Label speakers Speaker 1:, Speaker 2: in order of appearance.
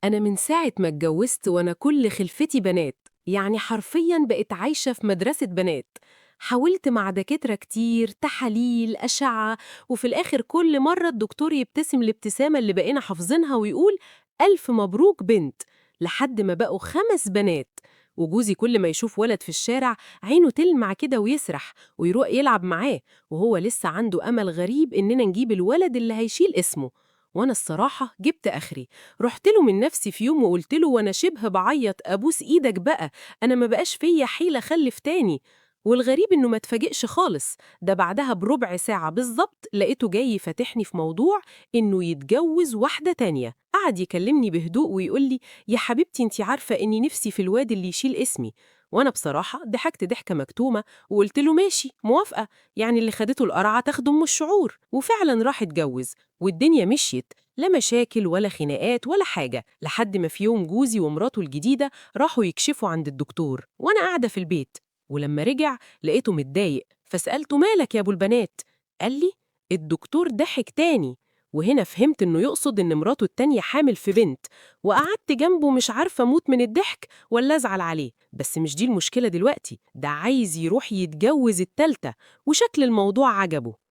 Speaker 1: أنا من ساعة ما اتجوزت وأنا كل خلفتي بنات، يعني حرفياً بقيت عايشة في مدرسة بنات. حاولت مع دكاترة كتير، تحاليل، أشعة، وفي الآخر كل مرة الدكتور يبتسم الابتسامة اللي بقينا حافظينها ويقول ألف مبروك بنت، لحد ما بقوا 5 بنات. وجوزي كل ما يشوف ولد في الشارع عينه تلمع كده ويسرح ويروح يلعب معاه، وهو لسه عنده أمل غريب إننا نجيب الولد اللي هيشيل اسمه. وأنا الصراحة جبت آخري، رحت له من نفسي في يوم وقلت له وانا شبه بعيط ابوس ايدك بقى، انا ما بقاش فيا حيلة اخلف تاني. والغريب انه ما اتفاجئش خالص، ده بعدها بربع ساعة بالظبط لقيته جاي فاتحني في موضوع انه يتجوز واحدة تانية. قعد يكلمني بهدوء ويقول لي يا حبيبتي انتي عارفة اني نفسي في الواد اللي يشيل اسمي. وانا بصراحة ضحكت ضحكة مكتومة وقلت له ماشي موافقة، يعني اللي خدته القرعة تاخده ام الشعور. وفعلا راح اتجوز والدنيا مشيت، لا مشاكل ولا خناقات ولا حاجة، لحد ما في يوم جوزي ومراته الجديدة راحوا يكشفوا عند الدكتور وأنا قاعدة في البيت. ولما رجع لقيته متضايق، فسألته مالك يا أبو البنات؟ قال لي الدكتور ضحك تاني. وهنا فهمت إنه يقصد إن مراته التانية حامل في بنت، وقعدت جنبه مش عارفة أموت من الضحك ولا أزعل عليه. بس مش دي المشكلة دلوقتي، ده عايز يروح يتجوز التالتة، وشكل الموضوع عجبه.